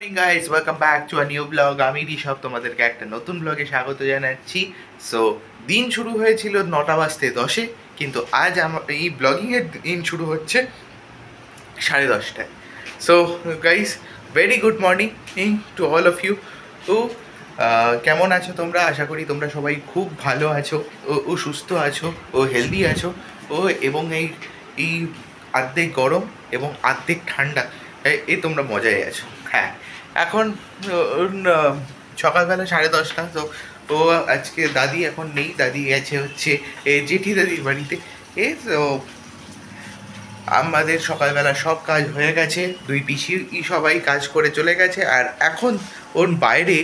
Hey guys, welcome back to a new vlog. আমি ঋষভ তোমাদেরকে একটা নতুন ব্লগে স্বাগত জানাচ্ছি। সো দিন শুরু হয়েছিল 9টা বাজতে 10-এ, কিন্তু আজ আমার এই ব্লগিংয়ের দিন শুরু হচ্ছে 10:30টায়। So guys, very good morning to all of you. তো কেমন আছো তোমরা? আশা করি তোমরা সবাই খুব ভালো আছো, ও সুস্থ আছো, ও হেলদি আছো, এবং এই আর্ধেক গরম এবং আর্ধেক ঠান্ডা এ তোমরা মজায় আছো। হ্যাঁ, এখন সকালবেলা 10:30। তো ও আজকে দাদি এখন নেই, দাদি গেছে হচ্ছে জেঠি দাদির বাড়িতে। তো আমাদের সকালবেলা সব কাজ হয়ে গেছে, দুই পিসি সবাই কাজ করে চলে গেছে। আর এখন ওর বাইরে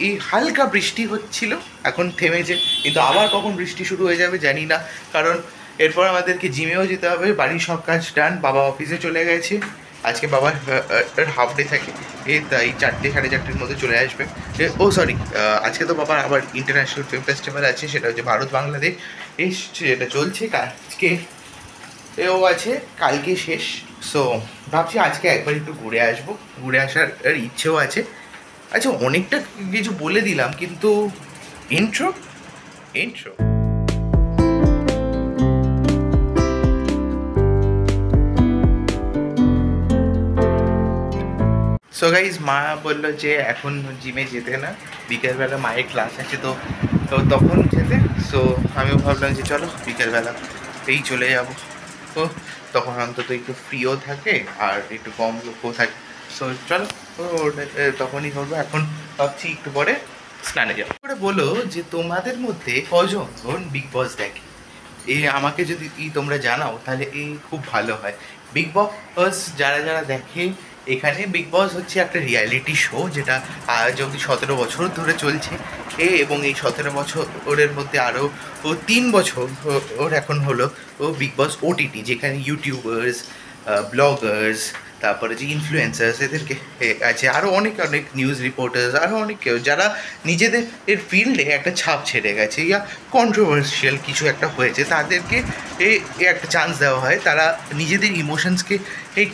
এই হালকা বৃষ্টি হচ্ছিল, এখন থেমেছে, কিন্তু আবার কখন বৃষ্টি শুরু হয়ে যাবে জানি না। কারণ এরপর আমাদেরকে জিমেও যেতে হবে, বাড়ির সব কাজ ডান, বাবা অফিসে চলে গেছে। আজকে বাবার হাফ ডে থাকে, তাই 4টে 4:30-এর মধ্যে চলে আসবে। সরি, আজকে তো বাবার আবার ইন্টারন্যাশনাল ফিল্ম ফেস্টিভ্যাল আছে, সেটা হচ্ছে ভারত বাংলাদেশ যেটা চলছে। আজকে এও আছে, কালকে শেষ। সো ভাবছি আজকে একবার একটু ঘুরে আসবো, ঘুরে আসার ইচ্ছেও আছে। আচ্ছা, অনেকটা কিছু বলে দিলাম, কিন্তু ইন্ট্রো। সো গাইজ, মা বললো যে এখন জিমে যেতে না, বিকেলবেলা মায়ের ক্লাস আছে, তো তখন যেতে। সো আমিও ভাবলাম যে চলো বিকেলবেলা চলে যাবো। তো তখন অন্তত একটু ফ্রিও থাকে আর একটু কম লোকও থাকে। সো চলো, তখনই করবো। এখন ভাবছি একটু পরে স্নানে যাবো। করে বলো যে তোমাদের মধ্যে কজন বিগ বস দেখে? আমাকে যদি তোমরা জানাও তাহলে খুব ভালো হয়। বিগ বস যারা যারা দেখে, এখানে বিগ বস হচ্ছে একটা রিয়ালিটি শো, যেটা আজ অবধি 17 বছর ধরে চলছে। এবং এই 17 বছরের মধ্যে আরও 3 বছর ওর এখন হলো বিগ বস ওটিটি, যেখানে ইউটিউবার্স, ব্লগার্স, তারপরে যে ইনফ্লুয়েন্সার্স, এদেরকে আছে, আরও অনেক অনেক নিউজ রিপোর্টার্স, আরও অনেক কেউ যারা নিজেদের ফিল্ডে একটা ছাপ ছেড়ে গেছে, ইয়া কন্ট্রোভার্সিয়াল কিছু একটা হয়েছে, তাদেরকে একটা চান্স দেওয়া হয়। তারা নিজেদের ইমোশনসকে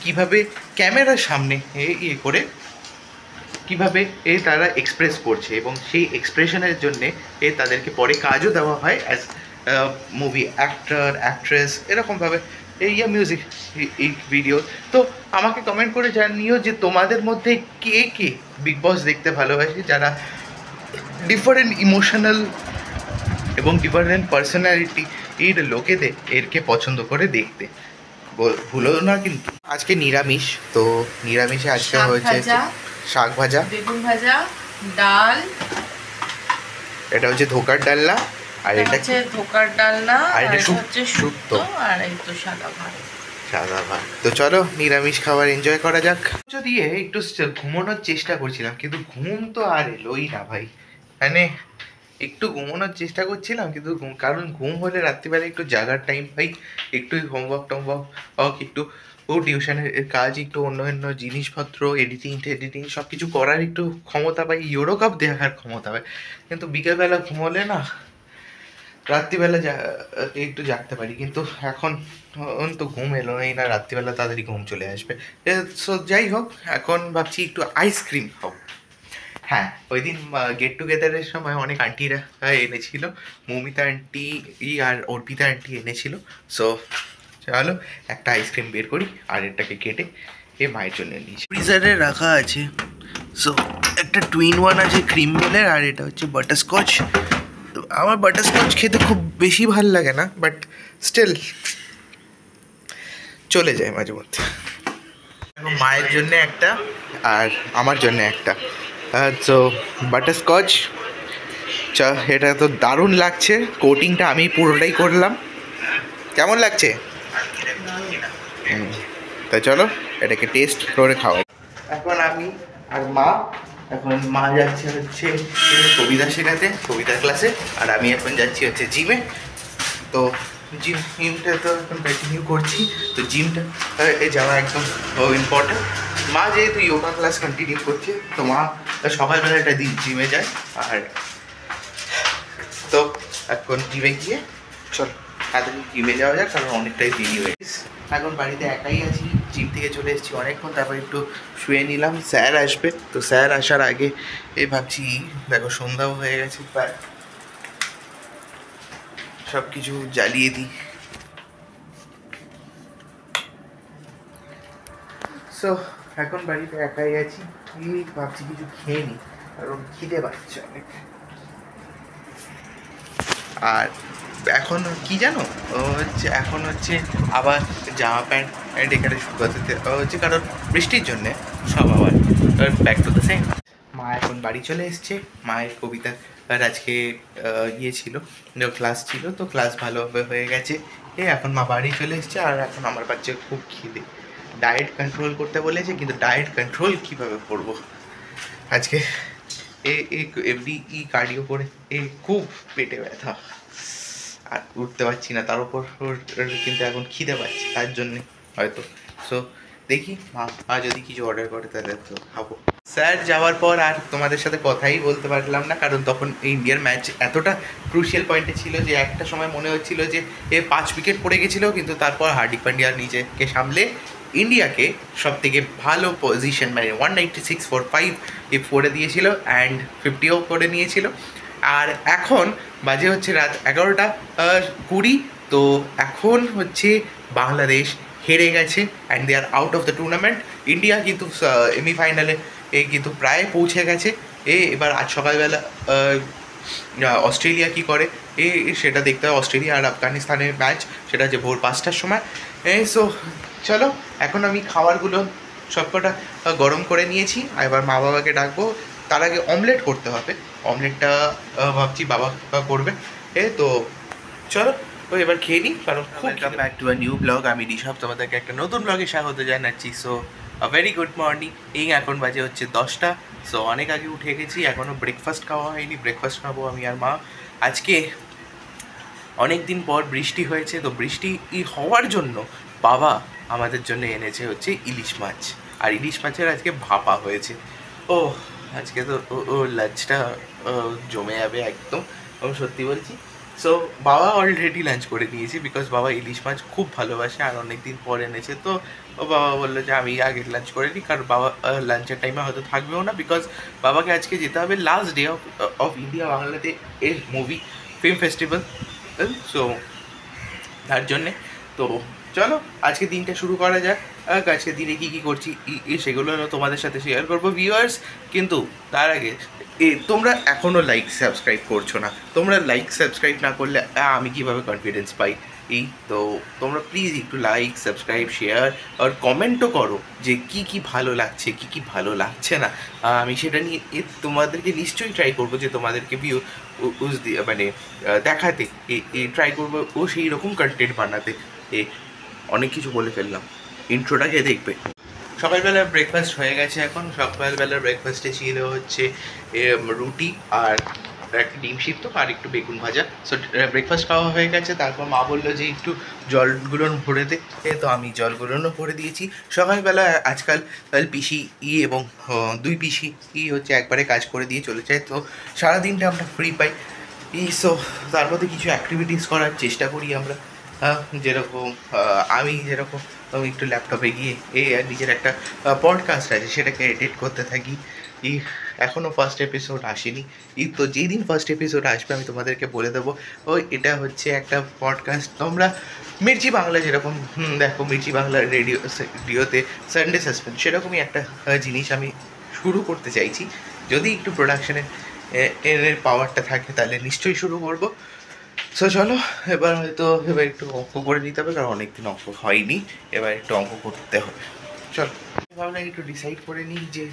কীভাবে ক্যামেরার সামনে করে কীভাবে তারা এক্সপ্রেস করছে, এবং সেই এক্সপ্রেশনের জন্যে তাদেরকে পরে কাজও দেওয়া হয় অ্যাজ মুভি অ্যাক্টর, অ্যাক্ট্রেস, এরকমভাবে মিউজিক ভিডিও। তো আমাকে কমেন্ট করে জানিও যে তোমাদের মধ্যে কে কে বিগ বস দেখতে ভালোবাসে, যারা ডিফারেন্ট ইমোশনাল এবং ডিফারেন্ট পার্সোনালিটির লোকেদের এরকে পছন্দ করে দেখতে। ভুলো না কিন্তু। আজকে নিরামিষ, তো নিরামিষে আজকে হয়েছে শাক ভাজা, বেগুন ভাজা, ডাল। এটা হচ্ছে ধোকার ডালনা, আর এটা হচ্ছে ধোকার ডালনা, আর এটা হচ্ছে শুক্তো, আর এই তো সাদা ভাত। তো চলো নিরামিষ খাবার এনজয় করা যাক। দিয়ে একটু ঘুমানোর চেষ্টা করছিলাম, কিন্তু ঘুম তো আর এলোই না ভাই। মানে একটু ঘুমানোর চেষ্টা করছিলাম, কিন্তু কারণ ঘুম হলে রাত্রিবেলা একটু জাগার টাইম পাই, একটু হোমওয়ার্ক টোমওয়ার্ক, একটু টিউশনের কাজ, একটু অন্য অন্য জিনিসপত্র, এডিটিং সব কিছু করার একটু ক্ষমতা পাই, ইউরো কাপ দেখার ক্ষমতা পাই। কিন্তু বিকেলবেলা ঘুমোলে না, রাত্রিবেলা একটু জাগতে পারি, কিন্তু এখন তো ঘুম এলোই না, রাত্রিবেলা তাড়াতাড়ি ঘুম চলে আসবে। সো যাই হোক, এখন ভাবছি একটু আইসক্রিম খাবো। হ্যাঁ, ওই দিন গেট টুগেদারের সময় অনেক আন্টিরা এনেছিল, মৌমিতা আন্টি আর অর্পিতা আন্টি এনেছিল। সো চলো একটা আইসক্রিম বের করি, আর এটাকে কেটে মায়ের জন্য নিয়েছি। ফ্রিজারে রাখা আছে। সো একটা টুইন ওয়ান আছে ক্রিম বেলের, আর এটা হচ্ছে বাটারস্কচ। তো আমার বাটারস্কচ খেতে খুব বেশি ভাল লাগে না, বাট স্টিল চলে যায় মাঝে মধ্যে। মায়ের জন্য একটা আর আমার জন্য একটা। তো বাটারস্কচ এটা তো দারুণ লাগছে, কোটিংটা আমি পুরোটাই করলাম। কেমন লাগছে? তাই চলো এটাকে টেস্ট করে খাওয়া। এখন আমি আর মা যাচ্ছে হচ্ছে কবিতা শেখাতে, কবিতার ক্লাসে, আর আমি এখন যাচ্ছি হচ্ছে জিমে। তো জিমটা তো এখন কন্টিনিউ করছি। তো জিমটা যাওয়া একদম ইম্পর্টেন্ট। মা যেহেতু যোগা ক্লাস কন্টিনিউ করছে, তো মা সকালবেলা একটা দিন জিমে যায়। আর তো এখন জিমে গিয়ে চল তাড়াতাড়ি জিমে যাওয়া যাক, কারণ অনেকটাই দেরি হয়ে গেছে। এখন বাড়িতে একাই আছি, জিম থেকে চলে এসেছি অনেকক্ষণ, তারপর একটু শুয়ে নিলাম। স্যার আসবে, তো স্যার আসার আগে ভাবছি, দেখো সন্ধ্যাও হয়ে গেছে প্রায়, সব কিছু জ্বালিয়ে দিই। সো এখন বাড়িতে একাই আছি, ভাবছি কিছু খেয়ে নিই, কারণ খিদে পাচ্ছে অনেক। আর এখন কি জানো, এখন হচ্ছে আবার জামা প্যান্ট এখানে শুকাতে হচ্ছে, কারণ বৃষ্টির জন্যে সব আবার ব্যাক টু দ্য সেম। মা এখন বাড়ি চলে এসছে। মায়ের কবিতার আজকে ইয়ে ছিল, ক্লাস ছিল, তো ক্লাস ভালোভাবে হয়ে গেছে। এখন মা বাড়ি চলে এসছে, আর এখন আমার বাচ্চা খুব খিদে। ডায়েট কন্ট্রোল করতে বলেছে, কিন্তু ডায়েট কন্ট্রোল কীভাবে করবো আজকে? এমনি কার্ডিও করে খুব পেটে ব্যথা, আর উঠতে পারছি না, তার উপর কিন্তু এখন খিদে পাচ্ছি, তার জন্যে হয়তো। সো দেখি মা যদি কিছু অর্ডার করে তাহলে তো খাবো। স্যার যাওয়ার পর আর তোমাদের সাথে কথাই বলতে পারলাম না, কারণ তখন ইন্ডিয়ার ম্যাচ এতটা ক্রুশিয়াল পয়েন্টে ছিল যে একটা সময় মনে হচ্ছিল যে 5 উইকেট পড়ে গেছিলো, কিন্তু তারপর হার্দিক পান্ডিয়া নিজেকে সামলে ইন্ডিয়াকে সব থেকে ভালো পজিশন, মানে 196 ফর 5 করে দিয়েছিল, অ্যান্ড 50ও করে নিয়েছিল। আর এখন বাজে হচ্ছে রাত 11:20। তো এখন হচ্ছে বাংলাদেশ হেরে গেছে, and they are out of the tournament. India কিন্তু সেমিফাইনালে কিন্তু প্রায় পৌঁছে গেছে। এবার আজ সকালবেলা অস্ট্রেলিয়া কি করে সেটা দেখতে হবে। অস্ট্রেলিয়া আর আফগানিস্তানের ম্যাচ, সেটা যে ভোর 5টার সময়। সো চলো, এখন আমি খাবারগুলো সবকটা গরম করে নিয়েছি, এবার মা বাবাকে ডাকবো। তার আগে অমলেট করতে হবে, অমলেটটা ভাবছি বাবা করবে। তো চলো এবার খেয়ে নিই, কারণ welcome back to a new blog. আমি ঋষভ, তোমাদেরকে একটা নতুন ব্লগে স্বাগত জানাচ্ছি। So very good morning. এখন বাজে হচ্ছে 10টা। সো অনেক আগে উঠে গেছি, এখনও ব্রেকফাস্ট খাওয়া হয়নি। ব্রেকফাস্ট খাবো আমি আর মা। আজকে অনেক দিন পর বৃষ্টি হয়েছে, তো বৃষ্টি হওয়ার জন্য বাবা আমাদের জন্য এনেছে হচ্ছে ইলিশ মাছ, আর ইলিশ মাছের আজকে ভাপা হয়েছে। আজকে তো লাঞ্চটা জমে যাবে একদম, আমি সত্যি বলছি। সো বাবা অলরেডি লাঞ্চ করে নিয়েছি, বিকজ বাবা ইলিশ মাছ খুব ভালোবাসে, আর অনেক দিন পর এনেছে। তো বাবা বললো যে আমি আগে লাঞ্চ করে নিই, কারণ বাবা লাঞ্চের টাইমে হয়তো থাকবেও না, বিকজ বাবাকে আজকে যেতে হবে last day of India Bangladesh এর মুভি ফিল্ম ফেস্টিভ্যাল। সো তার জন্যে তো চলো আজকে দিনটা শুরু করা যাক। আজকে দিনে কী কী করছি সেগুলো তোমাদের সাথে শেয়ার করবো ভিউয়ার্স। কিন্তু তার আগে তোমরা এখনও লাইক সাবস্ক্রাইব করছো না। তোমরা লাইক সাবস্ক্রাইব না করলে আমি কীভাবে কনফিডেন্স পাই? তো তোমরা প্লিজ একটু লাইক সাবস্ক্রাইব শেয়ার আর কমেন্টও করো যে কী কী ভালো লাগছে, কী কী ভালো লাগছে না। আমি সেটা নিয়ে তোমাদেরকে নিশ্চয়ই ট্রাই করবো যে তোমাদেরকে মানে দেখাতে ট্রাই করবো, সেই রকম কন্টেন্ট বানাতে। অনেক কিছু বলে ফেললাম, ইন্ট্রোটাকে দেখবে। সকালবেলা ব্রেকফাস্ট হয়ে গেছে। এখন সকালবেলার ব্রেকফাস্টে ছিল হচ্ছে রুটি আর একটা ডিম সিদ্ধ আর একটু বেগুন ভাজা। সো ব্রেকফাস্ট খাওয়া হয়ে গেছে। তারপর মা বললো যে একটু জলগুলো ভরে দে, তো আমি জলগুলোও ভরে দিয়েছি। সকালবেলা আজকাল পিসি এবং 2 পিসি হচ্ছে একবারে কাজ করে দিয়ে চলে যায়, তো সারাদিনটা আমরা ফ্রি পাই। সো তার মধ্যে কিছু অ্যাক্টিভিটিস করার চেষ্টা করি আমরা, যেরকম আমি একটু ল্যাপটপে গিয়ে নিজের একটা পডকাস্ট আছে সেটাকে এডিট করতে থাকি। এখনও ফার্স্ট এপিসোড আসেনি, তো যেই দিন ফার্স্ট এপিসোড আসবে আমি তোমাদেরকে বলে দেবো। এটা হচ্ছে একটা পডকাস্ট। তোমরা মির্চি বাংলা যেরকম দেখো, মির্চি বাংলা রেডিওতে সানডে সাসপেন্স, সেরকমই একটা জিনিস আমি শুরু করতে চাইছি। যদি একটু প্রোডাকশনের এর পাওয়ারটা থাকে তাহলে নিশ্চয়ই শুরু করবো। সো চলো এবার একটু অঙ্ক করে নিতে হবে, কারণ অনেকদিন অঙ্ক হয়নি, এবার একটু অঙ্ক করতে হবে। চলো ভাবলাম একটু ডিসাইড করে নিই যে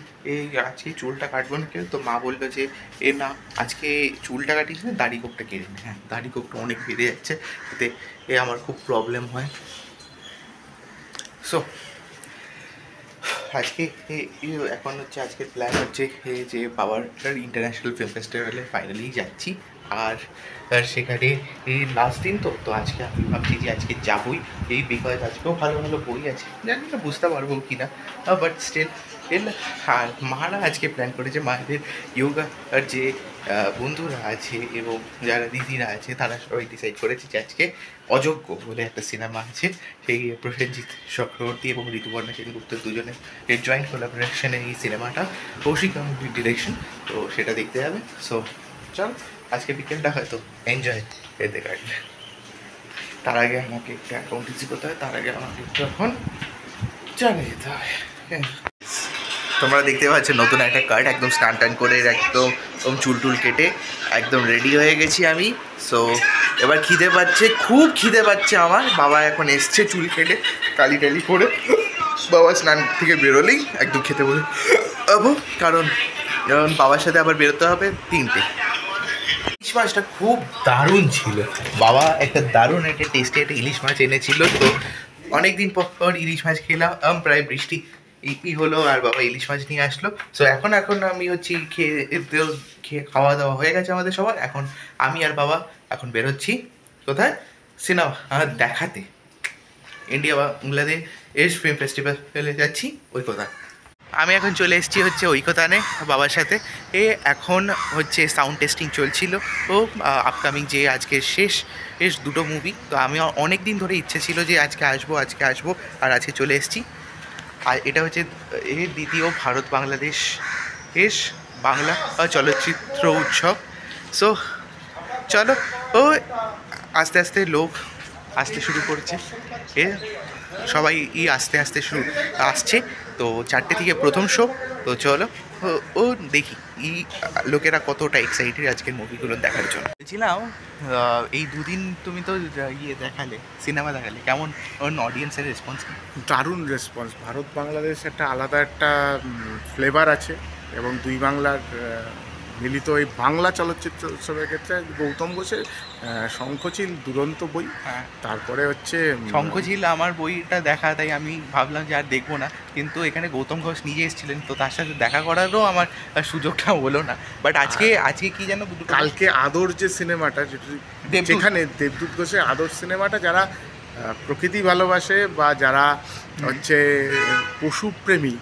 আজকে চুলটা কাটবো না কেউ। তো মা বললো যে না আজকে চুলটা কাটিস না, দাড়ি কোপটা কেটে নে। হ্যাঁ, দাড়ি কোপটা অনেক বেড়ে যাচ্ছে, এতে আমার খুব প্রবলেম হয়। সো আজকে এখন হচ্ছে আজকের প্ল্যান হচ্ছে যে বাবার ইন্টারন্যাশনাল ফিল্ম ফেস্টিভ্যালে ফাইনালি যাচ্ছি। আর সেখানে লাস্ট দিন, তো আজকে আমি ভাবছি যে আজকে যাবই, বিকজ আজকেও ভালো ভালো বই আছে। জানি না বুঝতে পারবো কি না, বাট স্টিল এর আর মারা আজকে প্ল্যান করেছে, মায়েদের যোগা আর যে বন্ধুরা আছে এবং যারা দিদিরা আছে তারা সবাই ডিসাইড করেছে যে আজকে অযোগ্য বলে একটা সিনেমা আছে, সেই প্রসেনজিৎ চক্রবর্তী এবং ঋতুপর্ণা সেনগুপ্ত দুজনের জয়েন্ট কোলাবোরেশনের এই সিনেমাটা, কৌশিক গাঙ্গুলির ডিরেকশন, তো সেটা দেখতে যাবে। সো চল আজকে বিকেলটা হয়তো এনজয় পেতে কাটবে। তার আগে আমাকে একটা অ্যাকাউন্টেন্সি করতে হয়, তার আগে আমাকে একটু এখন চলে যেতে হবে। তোমরা দেখতে পাচ্ছ নতুন একটা কার্ড, একদম স্টান টান করে একদম চুল টুল কেটে একদম রেডি হয়ে গেছি আমি। সো এবার খিদে পাচ্ছে, খুব খিদে পাচ্ছে আমার। বাবা এখন এসছে চুল কেটে কালি টালি করে, বাবা স্নান থেকে বেরোলেই একদম খেতে বলে যাবো, কারণ বাবার সাথে আবার বেরোতে হবে 3টে। ইলিশ মাছটা খুব দারুণ ছিল, বাবা একটা দারুণ একটা টেস্টি একটা ইলিশ মাছ এনেছিল। তো অনেকদিন পর ইলিশ মাছ খেলাম, প্রায় বৃষ্টি এই হলো আর বাবা ইলিশ মাছ নিয়ে আসলো। সো এখন আমি হচ্ছি খেয়ে খাওয়া দাওয়া হয়ে গেছে আমাদের সবার। এখন আমি আর বাবা এখন বেরোচ্ছি কোথায়, সিনেমা দেখাতে, ইন্ডিয়া বাংলাদেশ ফিল্ম ফেস্টিভ্যালে যাচ্ছি ওই কথা। আমি এখন চলে এসেছি হচ্ছে ঐকতানে বাবার সাথে। এখন হচ্ছে সাউন্ড টেস্টিং চলছিল, ও আপকামিং যে আজকে শেষ 2টো মুভি। তো আমি অনেক দিন ধরে ইচ্ছে ছিল যে আজকে আসবো আর আজকে চলে এসেছি। আর এটা হচ্ছে দ্বিতীয় ভারত বাংলাদেশ বাংলা চলচ্চিত্র উৎসব। সো চলো, ও আস্তে আস্তে লোক আসতে শুরু করছে, সবাই আস্তে আস্তে আসছে। তো 4টে থেকে প্রথম শো। তো চলো ও দেখি লোকেরা কতটা এক্সাইটেড আজকের মুভিগুলো দেখার জন্য। বলছিলাম এই 2 দিন তুমি তো সিনেমা দেখালে, কেমন অডিয়েন্সের রেসপন্স? দারুণ রেসপন্স। ভারত বাংলাদেশ একটা আলাদা একটা ফ্লেভার আছে, এবং দুই বাংলার মিলিত এই বাংলা চলচ্চিত্র উৎসবের ক্ষেত্রে গৌতম ঘোষের শঙ্খচিল দুরন্ত বই। হ্যাঁ, তারপরে হচ্ছে শঙ্খচিল আমার বইটা দেখা, তাই আমি ভাবলাম যে আর দেখবো না, কিন্তু এখানে গৌতম ঘোষ নিজে এসেছিলেন, তো তার সাথে দেখা করারও আমার সুযোগটা হলো না। বাট আজকে কি যেন কালকে আদর যে সিনেমাটা, যেখানে দেবদূত ঘোষের আদর সিনেমাটা, যারা প্রকৃতি ভালোবাসে বা যারা হচ্ছে পশুপ্রেমী,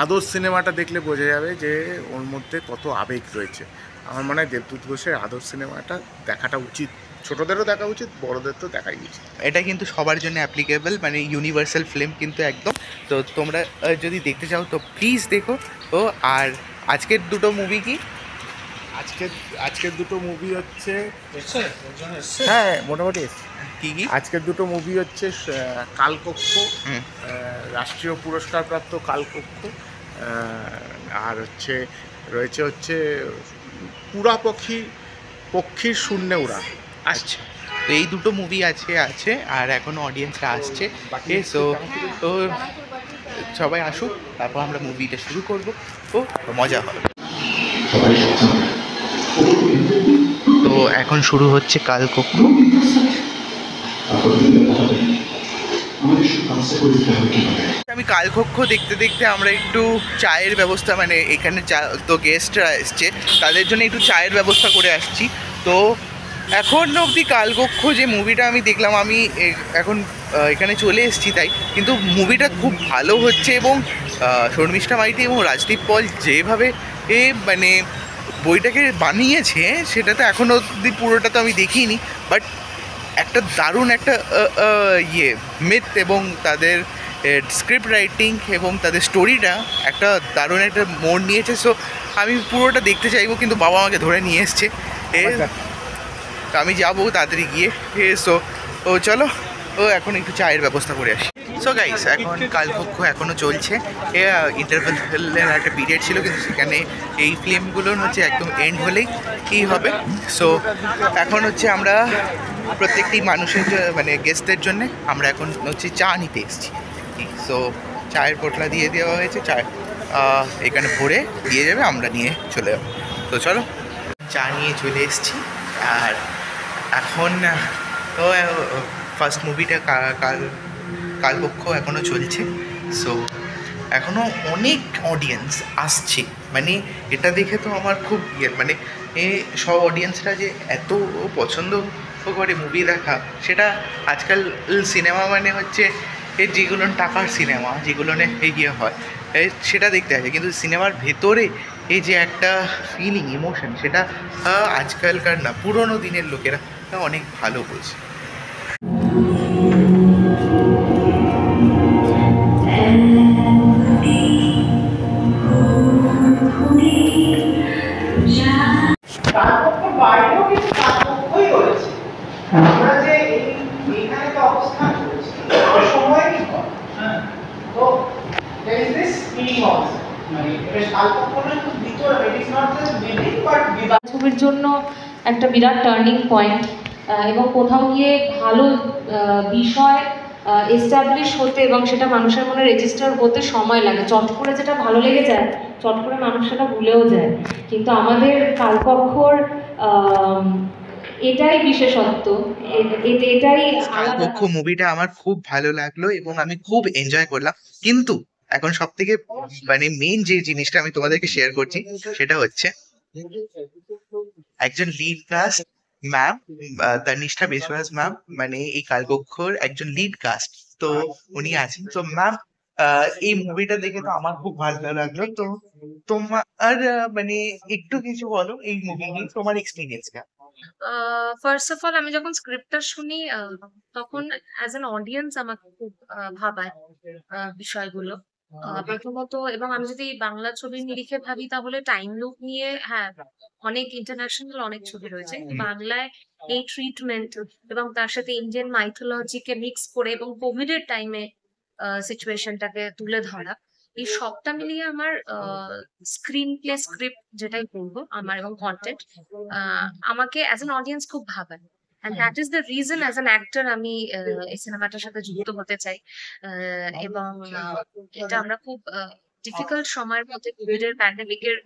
আদর সিনেমাটা দেখলে বোঝা যাবে যে ওর মধ্যে কত আবেগ রয়েছে। আমার মনে হয় দেবদূত ঘোষের আদর সিনেমাটা দেখাটা উচিত, ছোটদেরও দেখা উচিত, বড়দের তো দেখাই উচিত। এটা কিন্তু সবার জন্য অ্যাপ্লিকেবল, মানে ইউনিভার্সাল ফিল্ম কিন্তু একদম। তো তোমরা যদি দেখতে চাও তো প্লিজ দেখো। ও আর আজকের 2টো মুভি কি? আজকের 2টো মুভি হচ্ছে, হ্যাঁ মোটামুটি কি কি আজকের 2টো মুভি হচ্ছে কালকক্ষ, রাষ্ট্রীয় পুরস্কারপ্রাপ্ত কালকক্ষ, আর রয়েছে পুরা পক্ষীর শূন্যে উড়া। আচ্ছা, তো এই 2টো মুভি আছে আর এখনও অডিয়েন্সরা আসছে। সো তো সবাই আসুক, তারপর আমরা মুভিটা শুরু করবো, ও মজা হবে। তো এখন শুরু হচ্ছে কালকক্ষ। আমি কালকক্ষ দেখতে দেখতে আমরা একটু চায়ের ব্যবস্থা, মানে এখানে তো গেস্টরা এসছে তাদের জন্য একটু চায়ের ব্যবস্থা করে আসছি। তো এখন অবধি কালকক্ষ যে মুভিটা আমি দেখলাম, আমি এখন এখানে চলে এসেছি তাই, কিন্তু মুভিটা খুব ভালো হচ্ছে। এবং শর্মিষ্ঠা মাইতি এবং রাজদীপ পল যেভাবে মানে বইটাকে বানিয়েছে, সেটা তো এখনও অবধি পুরোটা তো আমি দেখিনি, বাট একটা দারুণ একটা মিথ এবং তাদের স্ক্রিপ্ট রাইটিং এবং তাদের স্টোরিটা একটা দারুণ একটা মোড় নিয়েছে। সো আমি পুরোটা দেখতে চাইবো, কিন্তু বাবা আমাকে ধরে নিয়ে এসছে, তো আমি যাবো তাড়াতাড়ি গিয়ে। সো চলো এখন একটু চায়ের ব্যবস্থা করে আসি। সো গাইস, এখন কালকক্ষ এখনও চলছে। ইন্টারভেলের একটা পিরিয়ড ছিল, কিন্তু সেখানে এই ফিল্মগুলোর একদম এন্ড হলেই কী হবে। সো এখন আমরা প্রত্যেকটি মানুষের মানে গেস্টদের জন্য আমরা এখন চা নিতে এসেছি। সো চায়ের পোটলা দিয়ে দেওয়া হয়েছে, চা এখানে ভরে দিয়ে যাবে, আমরা নিয়ে চলে যাবো। তো চলো, চা নিয়ে চলে এসেছি। আর এখন তো ফার্স্ট মুভিটা কালকক্ষ এখনও চলছে। সো এখনও অনেক অডিয়েন্স আসছে, মানে এটা দেখে তো আমার খুব মানে সব অডিয়েন্সরা যে এত পছন্দ করে মুভি দেখা, সেটা আজকাল সিনেমা মানে যেগুলো টাকার সিনেমা, যেগুলো হয়, সেটা দেখতে আছে, কিন্তু সিনেমার ভেতরে এই যে একটা ফিলিং, ইমোশন, সেটা আজকালকার না, পুরোনো দিনের লোকেরা অনেক ভালো বোঝে। বাইরেও কিন্তু তাৎপর্যই রয়েছে। আমরা যে এইখানে তো অবস্থান করছি, সময়ই হয়। তো there is this feeling also, মানে বেশ তাৎপর্য কিন্তু ভিতরে, it is not just living but ছবির জন্য একটা বিরাট টার্নিং পয়েন্ট, এবং কোথাও গিয়ে ভালো বিষয় এস্টাবলিশ হতে এবং সেটা মানুষের মনে রেজিস্টার হতে সময় লাগে। চট করে যেটা ভালো লেগে যায়, চট করে মানুষ সেটা ভুলেও যায়। কিন্তু আমাদের কালকক্ষর এটাই বিশেষত্ব, এটাই কালকক্ষ মুভিটা আমার খুব ভালো লাগলো এবং আমি খুব এনজয় করলাম। কিন্তু এখন সব থেকে মানে মেইন যে জিনিসটা আমি তোমাদেরকে শেয়ার করছি সেটা হচ্ছে একজন লিড কাস্ট ম্যাম, তনিষ্ঠা বিশ্বাস ম্যাম, মানে এই কালকক্ষর একজন লিড কাস্ট, তো উনি আছেন। তো ম্যাম, এই মুভিটা দেখে তো আমার খুব ভালো লাগলো। তো তোমার মানে একটু কিছু বলো এই মুভি নিয়ে, তোমার এক্সপিরিয়েন্সটা। ফার্স্ট অফ অল, আমি যখন স্ক্রিপ্টটা শুনি তখন অ্যাজ অ্যান অডিয়েন্স আমাকে খুব ভাবায় বিষয়গুলো। প্রথমত, এবং আমি যদি বাংলা ছবির নিরিখে ভাবি তাহলে টাইম লুপ নিয়ে, হ্যাঁ, অনেক ইন্টারন্যাশনাল অনেক ছবি রয়েছে, কিন্তু বাংলায় এই ট্রিটমেন্ট এবং তার সাথে ইন্ডিয়ান মাইথোলজিকে মিক্স করে এবং কোভিড এর টাইমে সিচুয়েশনটাকে তুলে ধরা, এই সবটা মিলিয়ে আমার স্ক্রিন প্লে, স্ক্রিপ্ট যেটাই বলবো আমার, এবং কন্টেন্ট আমাকে অ্যাজ অ্যান অডিয়েন্স খুব ভাবায়। And that is the reason as an actor আমি এই সিনেমাটার সাথে যুক্ত হতে চাই। এবং এটা আমরা খুব ডিফিকাল্ট সময়ের মধ্যে, কোভিড এর প্যান্ডেমিকের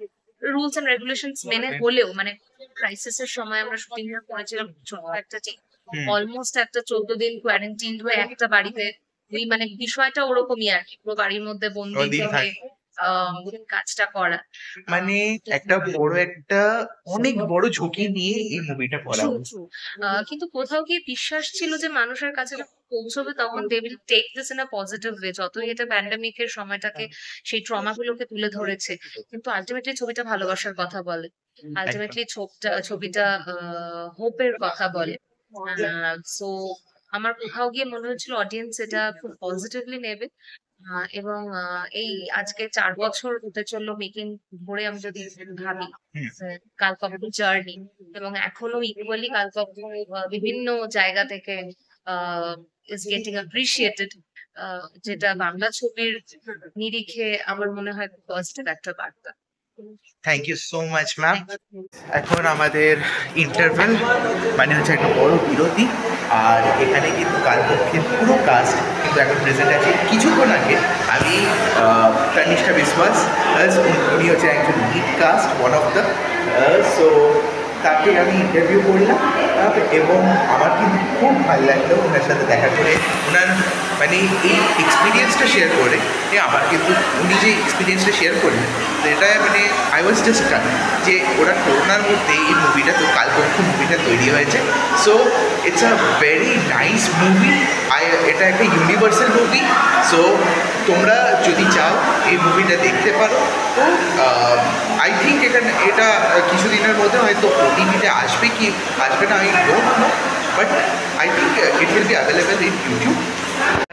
রুলস এন্ড রেগুলেশনস মেনে হলেও, মানে ক্রাইসিসের সময় আমরা শুটিং করেছিলাম ছোট একটা টিম, অলমোস্ট একটা 14 দিন কোয়ারেন্টাইন হয়ে একটা বাড়িতে। ওই মানে বিষয়টা ওরকমই আর কি, পুরো বাড়ির মধ্যে বন্দি হয়ে কাজটা করা, মানে একটা বড় একটা অনেক বড় ঝুঁকি নিয়ে এই মুভিটা করা। কিন্তু কোথাও গিয়ে বিশ্বাস ছিল যে মানুষের কাছে পৌঁছবে, তখন they will take this in a positive way. যতই এটা প্যান্ডেমিকের সময়টাকে, সেই ট্রমা গুলোকে তুলে ধরেছে, কিন্তু আলটিমেটলি ছবিটা ভালোবাসার কথা বলে, আলটিমেটলি ছবিটা হোপের কথা বলে। সো আমার কোথাও গিয়ে মনে হচ্ছিল অডিয়েন্স এটা খুব পজিটিভলি নেবে। এবং এই আজকে 4 বছর হতে চললো মেকিং ধরে, আমি যদি ভাবি কালকক্ষ জার্নি, এবং এখনো ইকুয়ালি কালকক্ষ বিভিন্ন জায়গা থেকে ইজ গেটিং অ্যাপ্রিসিয়েটেড, যেটা বাংলা ছবির নিরিখে আমার মনে হয় পজিটিভ একটা বার্তা। Thank you so much ma'am. এখন আমাদের ইন্টারভেল, মানে হচ্ছে একটা বড় বিরতি। আর এখানে কিন্তু কালকক্ষের পুরো কাস্ট কিন্তু এখন প্রেজেন্ট আছে। কিছুক্ষণ আগে আমি তনিষ্ঠা বিশ্বাস, উনি হচ্ছে একজন lead cast, one of the, so তাকে আমি ইন্টারভিউ করলাম এবং আমার কিন্তু খুব ভালো লাগলো ওনার সাথে দেখা করে, ওনার মানে এই এক্সপিরিয়েন্সটা শেয়ার করে। আমার কিন্তু উনি যে এক্সপিরিয়েন্সটা শেয়ার করলেন, এটা মানে আই ওয়াজ জাস্ট ডান, যে ওরা করোনার মধ্যে এই মুভিটা, তো কালকক্ষ মুভিটা তৈরি হয়েছে। So it's a very nice movie, এটা একটা ইউনিভার্সাল মুভি। সো তোমরা যদি চাও এই মুভিটা দেখতে পারো, তো আই থিঙ্ক এটা কিছুদিনের মধ্যে হয়তো ওটিভিতে আসবে কি আসবে না আমি don't know, but I think it will be available in YouTube.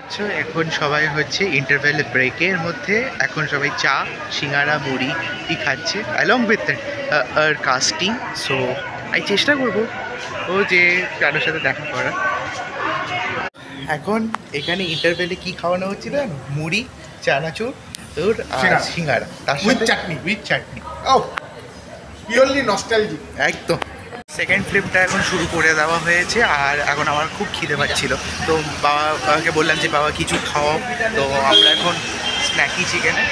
আচ্ছা, এখন সবাই হচ্ছে ইন্টারভেল ব্রেকের মধ্যে, এখন সবাই চা, সিঙ্গারা, মুড়ি খাচ্ছে অ্যালং উইথ কাস্টিং। সো আমি চেষ্টা করবো যে কারোর সাথে দেখা করা। এখন এখানে ইন্টারভেলে কি খাওয়ানো হচ্ছিল জানো? মুড়ি, চানাচুর, তোর সিঙ্গারা, তার সাথে চাটনি, উইথ চাটনি। ও পিওরলি নস্টালজিক একদম। সেকেন্ড ফ্লিপটা এখন শুরু করে দেওয়া হয়েছে, আর এখন আমার খুব খিদে পাচ্ছিল। তো বাবাকে বললাম যে বাবা কিছু খাওয়াও। তো আমরা এখন স্ন্যাকি চিকেনে,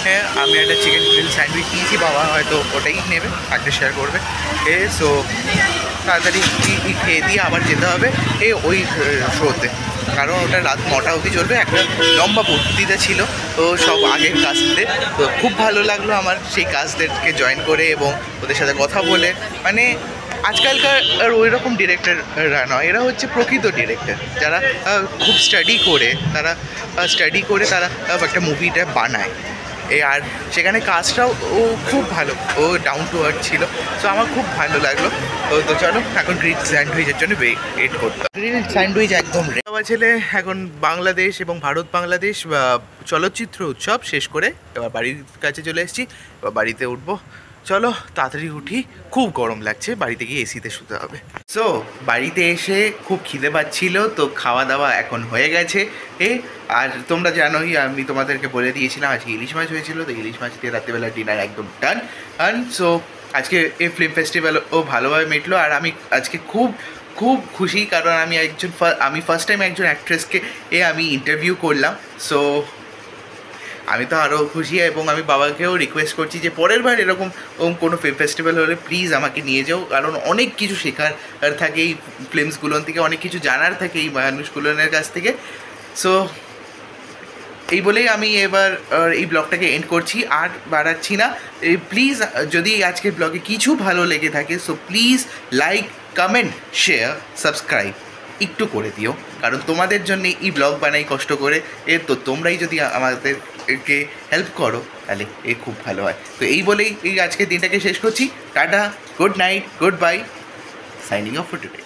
হ্যাঁ, আমি একটা চিকেন গ্রিল স্যান্ডউইচ নিয়েছি, বাবা হয়তো ওটাই নেবে, একটা শেয়ার করবে। সো তাড়াতাড়ি খেয়ে দিয়ে আবার যেতে হবে ওই শোতে, কারণ ওটা রাত 9টা অবধি চলবে। একটা লম্বা বক্তৃতা ছিল, তো সব আগের কাজদের, তো খুব ভালো লাগলো আমার সেই কাজদেরকে জয়েন করে এবং ওদের সাথে কথা বলে। মানে আজকালকার আর ওই রকম ডিরেক্টররা নয়, এরা হচ্ছে প্রকৃত ডিরেক্টর, যারা খুব স্টাডি করে তারা একটা মুভিটা বানায়। এই আর সেখানে কাজটাও ও খুব ভালো, ও ডাউন টু আর্থ ছিল। সো আমার খুব ভালো লাগলো। তো চলো এখন গ্রিল স্যান্ডউইচের জন্য ওয়েট করতে। গ্রিল স্যান্ডউইচ একদম বাবা ছেলে এখন বাংলাদেশ এবং ভারত বাংলাদেশ চলচ্চিত্র উৎসব শেষ করে এবার বাড়ির কাছে চলে এসেছি। এবার বাড়িতে উঠবো। চলো তাড়াতাড়ি উঠি, খুব গরম লাগছে, বাড়িতে গিয়ে এসিতে শুতে হবে। সো বাড়িতে এসে খুব খিদে পাচ্ছিল, তো খাওয়া দাওয়া এখন হয়ে গেছে। আর তোমরা জানোই আমি তোমাদেরকে বলে দিয়েছিলাম আজকে ইলিশ মাছ হয়েছিল, তো ইলিশ মাছ দিয়ে রাত্রিবেলা ডিনার একদম ডান। সো আজকে এই ফিল্ম ফেস্টিভ্যাল ও ভালোভাবে মিটলো। আর আমি আজকে খুব খুব খুশি, কারণ আমি ফার্স্ট টাইম একজন অ্যাক্ট্রেসকে আমি ইন্টারভিউ করলাম। সো আমি তো আরও খুশি, এবং আমি বাবাকেও রিকোয়েস্ট করছি যে পরের বার এরকম কোনো ফিল্ম ফেস্টিভ্যাল হলে প্লিজ আমাকে নিয়ে যাও, কারণ অনেক কিছু শেখার থাকে এই ফিল্মসগুলোর থেকে, অনেক কিছু জানার থাকে এই মানুষগুলোর কাছ থেকে। সো এই বলেই আমি এবার এই ব্লগটাকে এন্ড করছি, আর বাড়াচ্ছি না। প্লিজ যদি আজকের ব্লগে কিছু ভালো লেগে থাকে, so please like, comment, share, subscribe একটু করে দিও, কারণ তোমাদের জন্য এই ব্লগ বানাই কষ্ট করে। তো তোমরাই যদি আমাদেরকে হেল্প করো তাহলে খুব ভালো হয়। তো এই বলেই এই আজকের দিনটাকে শেষ করছি। Tata, good night, good bye, signing off for today.